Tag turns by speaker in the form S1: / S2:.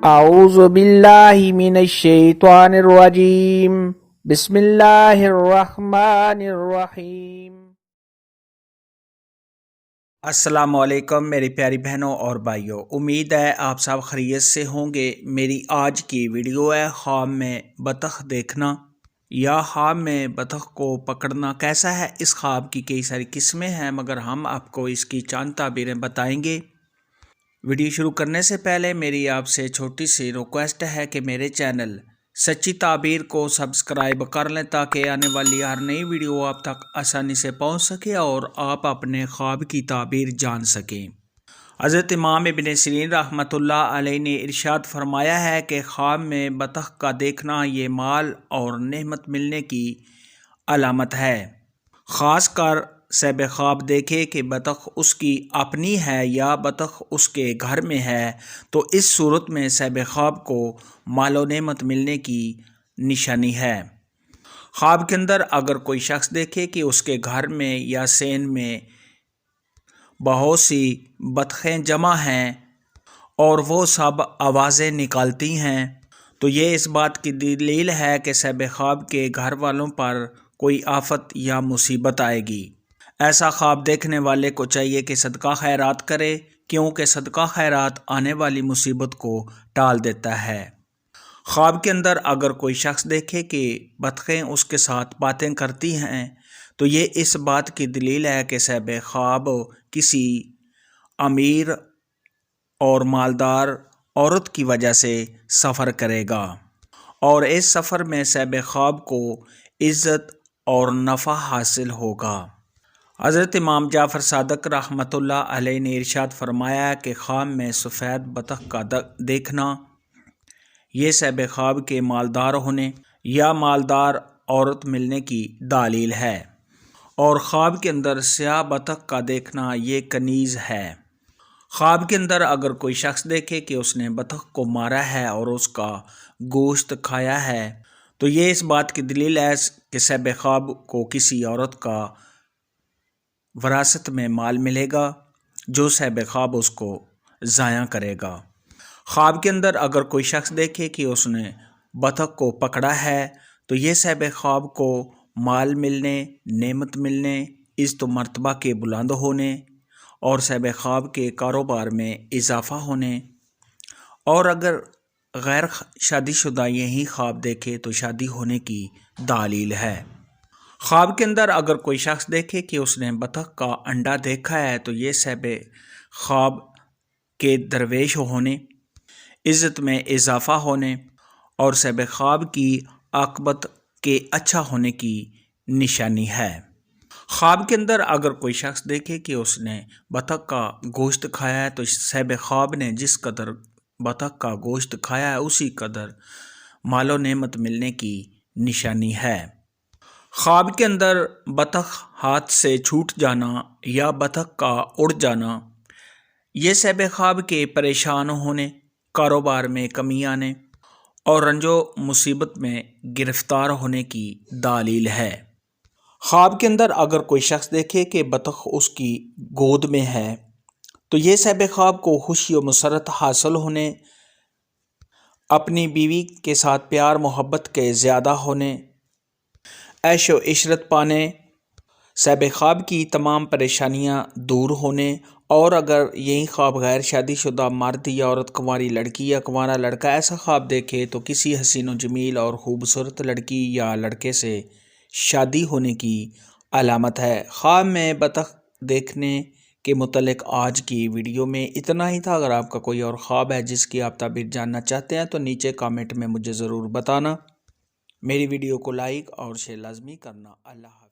S1: अऊज़ु बिल्लाहि मिनश शैतानिर रजीम बिस्मिल्लाहिर रहमानिर रहीम। अस्सलामु अलैकुम मेरी प्यारी बहनों और भाइयों, उम्मीद है आप सब खैरियत से होंगे। मेरी आज की वीडियो है ख्वाब में बतख देखना या ख्वाब में बतख को पकड़ना कैसा है। इस ख्वाब की कई सारी किस्में हैं, मगर हम आपको इसकी चंद ताबीरें बताएंगे। वीडियो शुरू करने से पहले मेरी आपसे छोटी सी रिक्वेस्ट है कि मेरे चैनल सच्ची ताबीर को सब्सक्राइब कर लें ताकि आने वाली हर नई वीडियो आप तक आसानी से पहुंच सके और आप अपने ख्वाब की ताबीर जान सकें। हज़रत इमाम इब्न सीरीन रहमतुल्लाह अलैह ने इरशाद फरमाया है कि ख्वाब में बतख का देखना ये माल और नेमत मिलने की अलामत है। ख़ास कर सब ख्वाब देखे कि बतख उसकी अपनी है या बतख उसके घर में है, तो इस सूरत में सब ख्वाब को मालो नेमत मिलने की निशानी है। ख्वाब के अंदर अगर कोई शख्स देखे कि उसके घर में या सेन में बहुत सी बतखें जमा हैं और वो सब आवाज़ें निकालती हैं, तो ये इस बात की दलील है कि सब ख्वाब के घर वालों पर कोई आफत या मुसीबत आएगी। ऐसा ख्वाब देखने वाले को चाहिए कि सदका खैरात करे, क्योंकि सदका खैरात आने वाली मुसीबत को टाल देता है। ख्वाब के अंदर अगर कोई शख्स देखे कि बतखें उसके साथ बातें करती हैं, तो ये इस बात की दलील है कि सब ख्वाब किसी अमीर और मालदार औरत की वजह से सफ़र करेगा और इस सफ़र में सब ख्वाब को इज़्ज़त और नफ़ा हासिल होगा। हज़रत इमाम जाफ़र सादक रहमतुल्लाह अलैह ने इरशाद फरमाया कि ख्वाब में सफ़ेद बतख का देखना ये सब ख्वाब के मालदार होने या मालदार औरत मिलने की दलील है, और ख्वाब के अंदर स्याह बतख का देखना ये कनीज़ है। ख्वाब के अंदर अगर कोई शख्स देखे कि उसने बतख को मारा है और उसका गोश्त खाया है, तो ये इस बात की दलील है कि सब ख्वाब को किसी औरत का वरासत में माल मिलेगा जो सब ख्वाब उसको ज़ाया करेगा। ख्वाब के अंदर अगर कोई शख्स देखे कि उसने बतख को पकड़ा है, तो ये सब ख्वाब को माल मिलने, नेमत मिलने, इज़्ज़त मर्तबा के बुलंद होने और सब ख्वाब के कारोबार में इजाफ़ा होने, और अगर गैर शादीशुदा यही ख्वाब देखे तो शादी होने की दलील है। ख्वाब के अंदर अगर कोई शख्स देखे कि उसने बतख का अंडा देखा है, तो ये सब ख्वाब के दरवेश होने, इज़्ज़त में इजाफ़ा होने और सब ख्वाब की आक़िबत के अच्छा होने की निशानी है। ख्वाब के अंदर अगर कोई शख्स देखे कि उसने बतख का गोश्त खाया है, तो सब ख्वाब ने जिस कदर बतख का गोश्त खाया है उसी कदर मालो नेमत मिलने की निशानी है। ख्वाब के अंदर बतख हाथ से छूट जाना या बतख का उड़ जाना ये सब ख्वाब के परेशान होने, कारोबार में कमी आने और रंजो मुसीबत में गिरफ्तार होने की दलील है। ख्वाब के अंदर अगर कोई शख्स देखे कि बतख उसकी गोद में है, तो ये सब ख्वाब को खुशी और मसरत हासिल होने, अपनी बीवी के साथ प्यार मोहब्बत के ज़्यादा होने, ऐशो इशरत पाने, सब ख्वाब की तमाम परेशानियां दूर होने, और अगर यही ख्वाब गैर शादीशुदा मर्द या औरत, कुंवारी लड़की या कुंवारा लड़का ऐसा ख्वाब देखे, तो किसी हसीन जमील और खूबसूरत लड़की या लड़के से शादी होने की अलामत है। ख्वाब में बतख देखने के मुतल्लिक़ आज की वीडियो में इतना ही था। अगर आपका कोई और ख्वाब है जिसकी आप ताबीर जानना चाहते हैं, तो नीचे कमेंट में मुझे ज़रूर बताना। मेरी वीडियो को लाइक और शेयर लाजमी करना। अल्लाह।